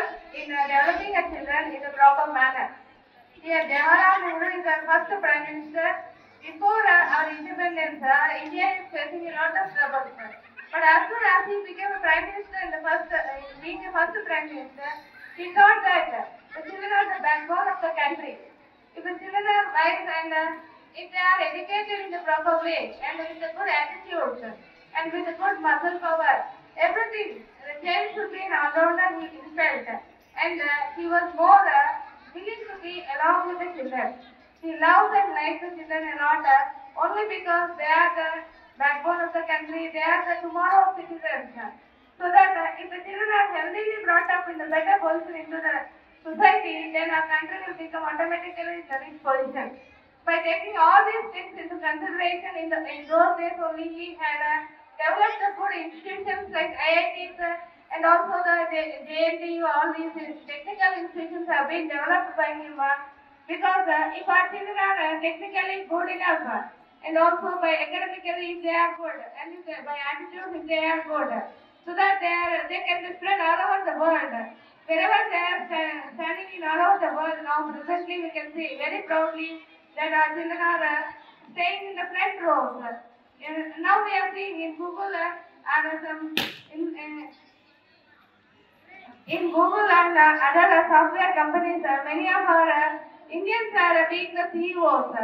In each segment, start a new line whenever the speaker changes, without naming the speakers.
interest in developing a children in a proper manner. Here, Jawaharlal Nehru is our first Prime Minister. Before our independence, India is facing a lot of troubles. But as soon as he became a Prime Minister in the first, being the first Prime Minister, he thought that the children are the backbone of the country. If the children are wise and if they are educated in the proper way and with a good attitude and with a good muscle power, everything, the child should be an all-rounder, he felt. And he was more willing to be along with the children. He loves and likes the children a lot only because they are the backbone of the country, they are the tomorrow citizens. So that if the children are healthily brought up in the better position into the society, then our country will become automatically in the rich position. By taking all these things into consideration, in those days only he had developed the good institutions like IITs and also the JNTU, all these technical institutions have been developed by him because if our children are technically good enough and also by academically if they are good and if by attitude if they are good, so that they can be spread all over the world. Wherever they are standing in all over the world now, presently we can see very proudly that our children are staying in the front rows. Now we are seeing in Google in Google and other software companies, many of our Indians are being the CEOs.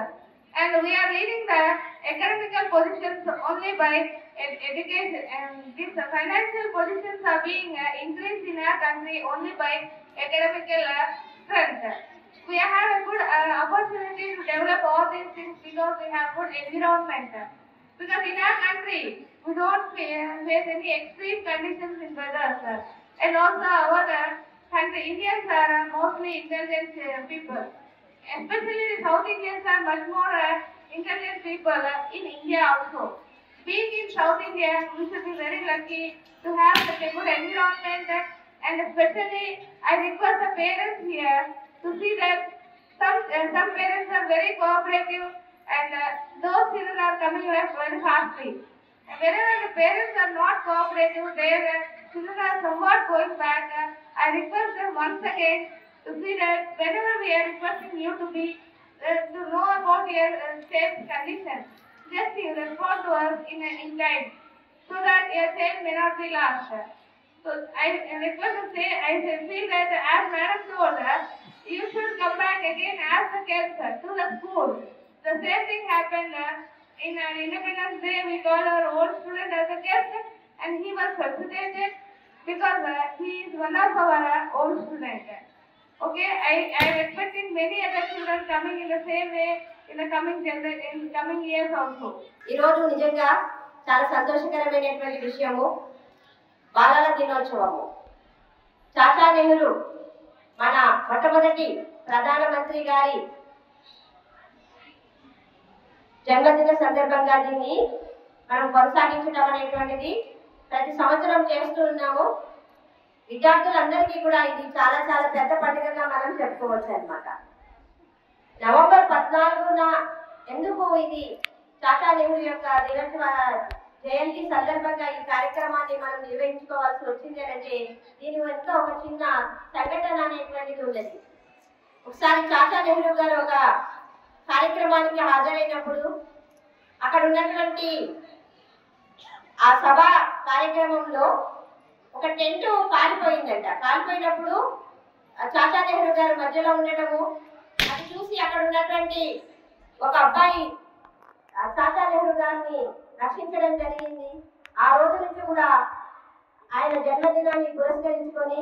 And we are leading the academical positions only by education. And these financial positions are being increased in our country only by academical strength. We have a good opportunity to develop all these things because we have good environment. Because in our country, we don't face any extreme conditions in weather. And also our country, Indians are mostly intelligent people. Especially the South Indians are much more intelligent people in India also. Being in South India, we should be very lucky to have such a good environment, and especially I request the parents here to see that some parents are very cooperative and those children are coming up very fastly. And wherever the parents are not cooperative, their children are somewhat going back. I request them once again to see that whenever we are requesting you to be to know about your safe condition, just you respond to us in time, so that your child may not be lost. So I request to say, I say that as Madam told us, you should come back again as the kids to the school. The same thing happened in our Independence Day. We called our old student as a guest, and he was felicitated because he is one of our old students. Okay, I am expecting many other children coming in the same way in the coming years also.
ఈ రోజు నిజంగా చాలా సంతోషకరమైనటువంటి విషయము బాలల దినోత్సవము. చాచా నెహ్రూ మన మొట్టమొదటి ప్రధానమంత్రి గారి జన్మదిన సందర్భంగా దీన్ని మనం కొనసాగించడం అనేటువంటిది ప్రతి సంవత్సరం చేస్తూ ఉన్నాము. విద్యార్థులందరికీ కూడా ఇది చాలా చాలా పెద్ద పండుగగా మనం చెప్పుకోవచ్చు అన్నమాట. నవంబర్ 14న ఎందుకు ఇది చాచా నెహ్రూ యొక్క దినోత్సవ జయంతి సందర్భంగా ఈ కార్యక్రమాన్ని మనం నిర్వహించుకోవాల్సి వచ్చింది అంటే దీని వెనుక ఒక చిన్న సంఘటన అనేటువంటిది ఉన్నది. ఒకసారి చాచా నెహ్రూ గారు ఒక కార్యక్రమానికి హాజరైనప్పుడు అక్కడ ఉన్నటువంటి ఆ సభ కార్యక్రమంలో ఒక టెంట్ కాలిపోయిందంట. కాలిపోయినప్పుడు చాచా నెహ్రూ గారు మధ్యలో ఉండటము అది చూసి అక్కడ ఉన్నటువంటి ఒక అబ్బాయి చాచా నెహ్రూ గారిని రక్షించడం జరిగింది. ఆ రోజు నుంచి కూడా ఆయన జన్మదినాన్ని పురస్కరించుకొని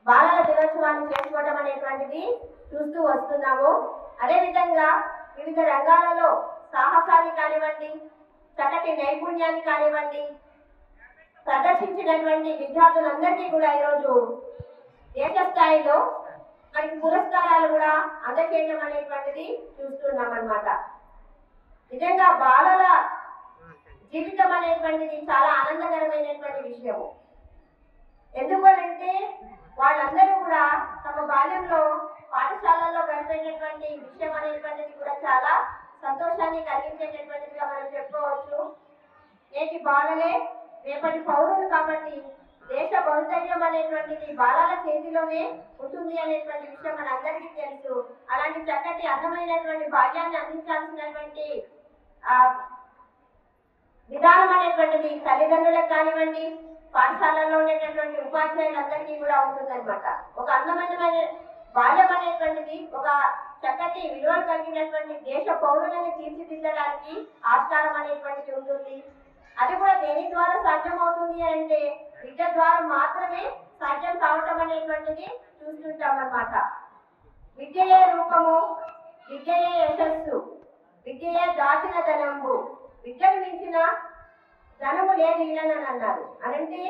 బాలల దినోత్సవాన్ని చేసుకోవడం అనేటువంటిది చూస్తూ వస్తున్నాము. అదేవిధంగా వివిధ రంగాలలో సాహసాన్ని కానివ్వండి, చక్కటి నైపుణ్యాన్ని కానివ్వండి ప్రదర్శించినటువంటి విద్యార్థులందరికీ కూడా ఈరోజు దేశ స్థాయిలో మనకి పురస్కారాలు కూడా అందజేయడం అనేటువంటిది చూస్తున్నాం అన్నమాట. నిజంగా బాలల జీవితం అనేటువంటిది చాలా ఆనందకరమైనటువంటి విషయము. ఎందుకంటే వాళ్ళందరూ కూడా తమ బాల్యంలో పాఠశాలల్లో గడిపేటటువంటి విషయం అనేటువంటిది కూడా చాలా సంతోషాన్ని కలిగించేటటువంటిదిగా మనం చెప్పుకోవచ్చు. నేటి బాలలే రేపటి పౌరులు కాబట్టి దేశ భవితవ్యం అనేటువంటిది బాలల చేతిలోనే ఉంటుంది అనేటువంటి విషయం మనందరికీ తెలుసు. అలాంటి చక్కటి అందమైనటువంటి భాగ్యాన్ని అందించాల్సినటువంటి విధానం అనేటువంటిది తల్లిదండ్రులకు కానివ్వండి, పాఠశాలలో ఉండేటటువంటి ఉపాధ్యాయులందరికీ కూడా ఉంటుందన్నమాట. ఒక అందమైన బాల్యం అనేటువంటిది ఒక చక్కటి విలువలు కలిగినటువంటి దేశ పౌరులను తీర్చిదిద్దడానికి ఆస్కారం అనేటువంటిది ఉంటుంది. అది కూడా దేని ద్వారా సాధ్యమవుతుంది అంటే విద్య ద్వారా మాత్రమే సాధ్యం కావటం అనేటువంటిది చూస్తుంటాం అన్నమాట. విద్యయే రూపము, విద్యయే యశస్సు, విద్యయే దాచిన ధనంబు, విద్యను మించిన ధనము లేదు ఇళ్ళని అన్నారు. అనంటే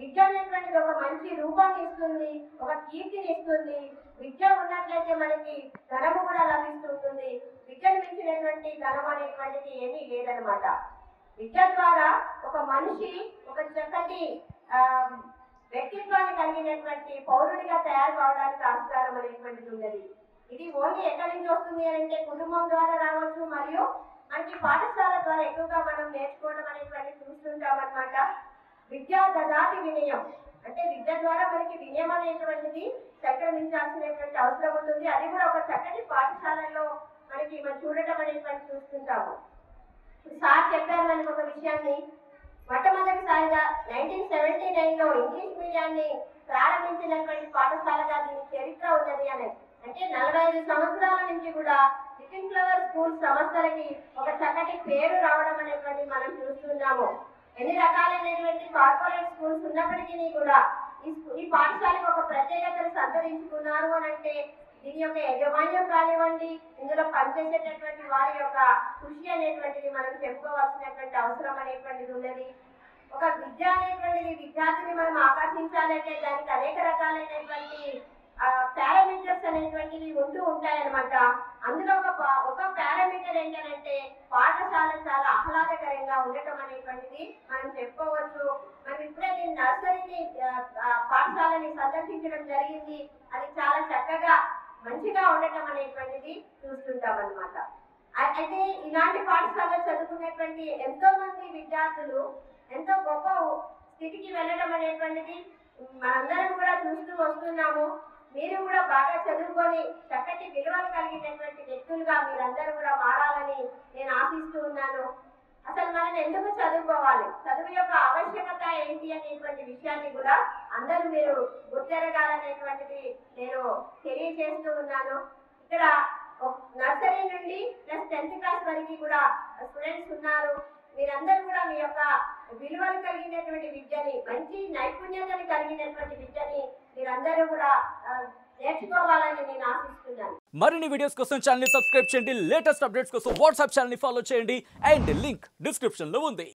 విద్య అనేటువంటిది ఒక మంచి రూపాన్ని ఇస్తుంది, ఒక కీర్తిని ఇస్తుంది. విద్య ఉన్నట్లయితే మనకి ధనము కూడా లభిస్తుంటుంది. విద్యను మించినటువంటి ధనం అనేటువంటిది ఏమీ లేదనమాట. విద్య ద్వారా ఒక మనిషి ఒక చక్కటి వ్యక్తిత్వాన్ని కలిగినటువంటి పౌరుడిగా తయారు కావడానికి ఆస్కారం అనేటువంటిది ఉన్నది. ఇది ఓన్లీ ఎక్కడి నుంచి వస్తుంది అంటే కుటుంబం ద్వారా రావచ్చు, మరియు మనకి పాఠశాల ద్వారా ఎక్కువగా మనం నేర్చుకోవడం అనేటువంటి చూస్తుంటాం అన్నమాట. విద్యా దదాతి వినయం అంటే విద్య ద్వారా మనకి వినయం అనేటువంటిది సంక్రమించాల్సినటువంటి అవసరం ఉంటుంది. అది కూడా ఒక చక్కటి పాఠశాలలో మనకి మనం చూడటం అనేటువంటి చూస్తుంటాము. సార్ చెప్పారు మనకు ఒక విషయాన్ని, మొట్టమొదటిసారిగా 1979లో ఇంగ్లీష్ మీడియాన్ని ప్రారంభించినటువంటి పాఠశాలగా దీని చరిత్ర ఉన్నది అనేది. అంటే 45 సంవత్సరాల నుంచి కూడా లిటిల్ ఫ్లవర్ స్కూల్ సంస్థలకి ఒక చక్కటి పేరు రావడం అనేటువంటి మనం చూస్తున్నాము. ఎన్ని రకాలైనటువంటి కార్పొరేట్ స్కూల్స్ ఉన్నప్పటికీ కూడా ఈ పాఠశాలకు ఒక ప్రత్యేకతను సంతరించుకున్నారు అని అంటే దీని యొక్క యజమాన్యం కానివ్వండి, ఇందులో పనిచేసేటటువంటి వారి యొక్క కృషి అనేటువంటిది మనం చెప్పుకోవాల్సినటువంటి అవసరం అనేటువంటిది ఉన్నది. ఒక విద్య అనేటువంటిది విద్యార్థిని మనం ఆకర్షించాలంటే దానికి అనేక రకాలైనటువంటి పారామీటర్స్ అనేటువంటివి ఉంటూ ఉంటాయన్నమాట. అందులో ఒక పారామీటర్ ఏంటంటే పాఠశాల చాలా ఆహ్లాదకరంగా ఉండటం అనేటువంటిది మనం చెప్పుకోవచ్చు. మనం ఇప్పుడే నేను నర్సరీని పాఠశాలని సందర్శించడం జరిగింది. అది చాలా చక్కగా మంచిగా ఉండటం అనేటువంటిది చూస్తుంటాం అన్నమాట. అయితే ఇలాంటి పాఠశాలలో చదువుకునేటువంటి ఎంతో మంది విద్యార్థులు ఎంతో గొప్ప స్థితికి వెళ్ళడం అనేటువంటిది మనందరం కూడా చూస్తూ వస్తున్నాము. మీరు కూడా బాగా చదువుకొని చక్కటి విలువలు కలిగినటువంటి వ్యక్తులుగా మీరందరూ కూడా మారాలని నేను ఆశిస్తూ ఉన్నాను. అసలు మనం ఎందుకు చదువుకోవాలి, చదువు యొక్క ఆవశ్యకత ఏంటి అనేటువంటి విషయాన్ని కూడా అందరూ మీరు గుర్తెరగాలనేటువంటిది నేను తెలియజేస్తూ ఉన్నాను. ఇక్కడ నర్సరీ నుండి ప్లస్ 10th క్లాస్ వరకు కూడా స్టూడెంట్స్ ఉన్నారు. మీరందరూ కూడా మీ యొక్క విలువలు కలిగినటువంటి విద్యని, మంచి నైపుణ్యతని కలిగినటువంటి విద్యని మీరందరూ కూడా నేర్చుకోవాలని నేను ఆశిస్తున్నాను.
మరిన్ని వీడియోస్ కోసం ఛానల్ ని సబ్స్క్రైబ్ చేయండి. లేటెస్ట్ అప్డేట్స్ కోసం వాట్సాప్ ఛానల్ ని ఫాలో చేయండి. అండ్ లింక్ డిస్క్రిప్షన్ లో ఉంది.